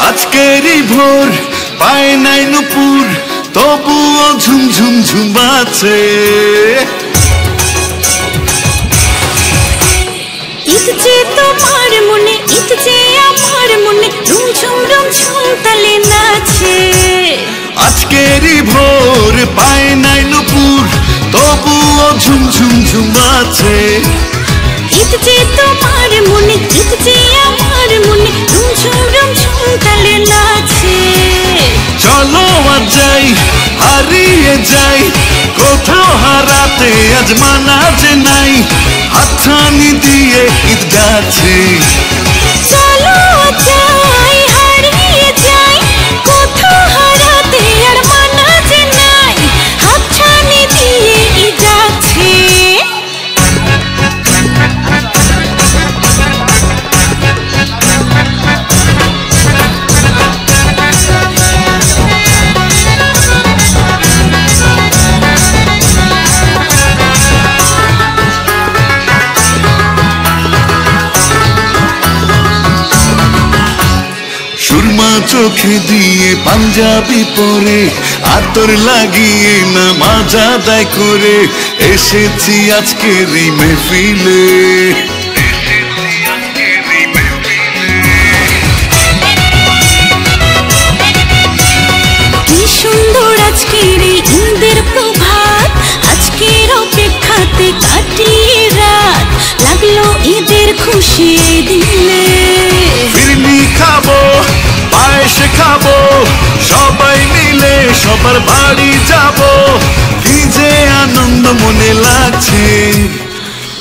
আজকেরই ভোর পায় নাই নুপুর, তবুও ঝুমঝুম ঝুমাচ্ছে। ঈদ যে তোমার মনে, ঈদ যে আমার মনে, ঝুমঝুম ঝুমঝুম তালে নাচে। আজকেরই ভোর পায় নাই নুপুর, তবুও ঝুমঝুম ঝুমাচ্ছে। ঈদ যে তোমার মনে, ঈদ যে আমার মনে, ঝুমঝুম ঝুমঝুম তালে নাচে। চলো আজ যাই, হারিয়ে যাই, কোথাও হারাতে আজ মানা যে নাই, হাতছানি দিয়ে ঈদ গাছে। চলো যাই, হারিয়ে যাই, কোথাও হারাতে আর মানা যে নাই, হাতছানি দিয়ে ঈদ গাছে। সুরমা চোখে দিয়ে পাঞ্জাবি পরে, আতর লাগিয়ে নামাজ আদায় করে, এসেছি আজকের এই মেহফিলে। কি সুন্দর আজকের এই ঈদের প্রভাত, আজকের অপেক্ষাতে কাটিয়ে রাত, লাগলো ঈদের খুশি এই দিলে। ফিরনি খাবো, পায়েস খাবো, সবাই মিলে সবার বাড়ি যাবো, কি যে আনন্দ মনে লাগছে।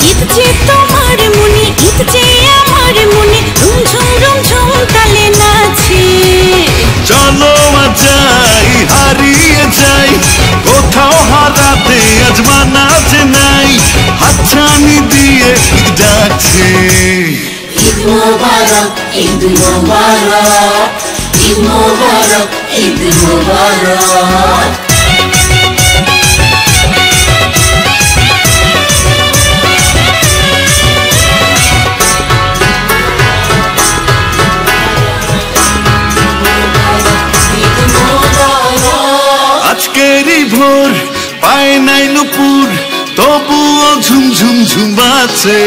ঈদ যে তোমার মনে, ঈদ যে আমার মনে, ঝুমঝুম ঝুমঝুম তালে নাচে। চলো আজ যাই, হারিয়ে যাই, কোথাও হারাতে আজ মানা যে নাই, হাতছানি দিয়ে ঈদ ডাকছে। ঈদ মোবারক, ঈদ মোবারক, ঈদ মোবারক, ঈদ মোবারক। আজকেরই ভোর পায় নাই নুপুর, তবুও ঝুমঝুম ঝুমাচ্ছে।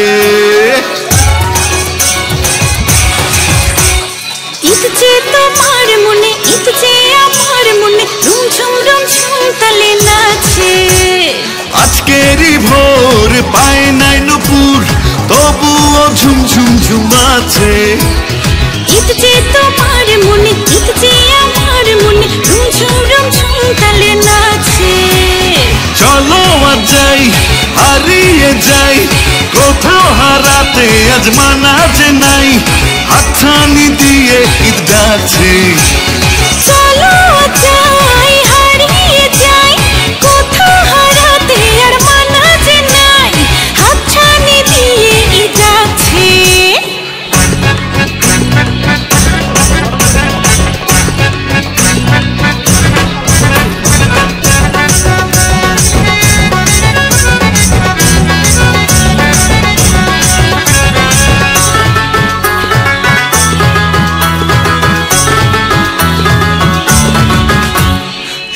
ঈদ যে তোমার মনে, ঈদ যে আমার মনে, ঝুমঝুম ঝুমঝুম তালে নাচে। আজকেরই ভোর পায় নাই নুপুর, তবুও ঝুমঝুম ঝুমাচ্ছে। ঈদ যে তোমার মনে, ঈদ যে আমার মনে, ঝুমঝুম ঝুমঝুম তালে নাচে। চলো আজ যাই, হারিয়ে যাই, কোথাও হারাতে আজ মানা যে নাই, হাতছানি দিয়ে ঈদ গাছে। চলো যাই, হারিয়ে যাই, কোথাও হারাতে আর মানা যে নাই, হাতছানি দিয়ে ঈদ গাছে।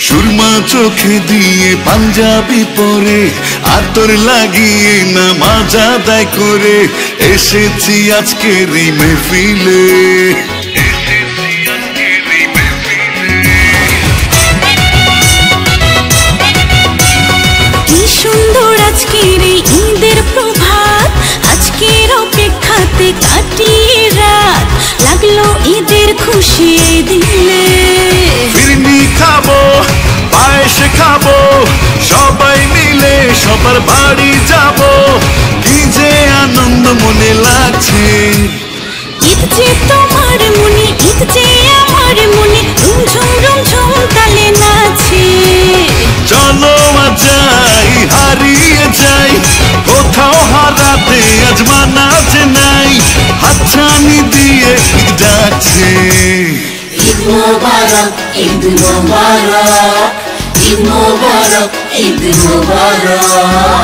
সুরমা চোখে দিয়ে পাঞ্জাবি পরে, আতর লাগিয়ে নামাজ আদায় করে, এসেছি আজকের এই মেহফিলে। কি সুন্দর আজকের এই ঈদের প্রভাত, আজকের অপেক্ষাতে কাটিয়ে রাত, লাগলো ঈদের খুশি এই দিলে। ফিরনি খাবো, পায়েস খাবো, সবাই মিলে সবার বাড়ি যাবো, কি যে আনন্দ মনে লাগছে। ঈদ যে তোমার মনে, ঈদ যে আমার মনে, ঝুমঝুম ঝুমঝুম তালে নাচে। চলো আজ যাই, হারিয়ে যাই, কোথাও মোবারক ঈদ মোবারক ঈদ মোবারক ঈদ মোবারক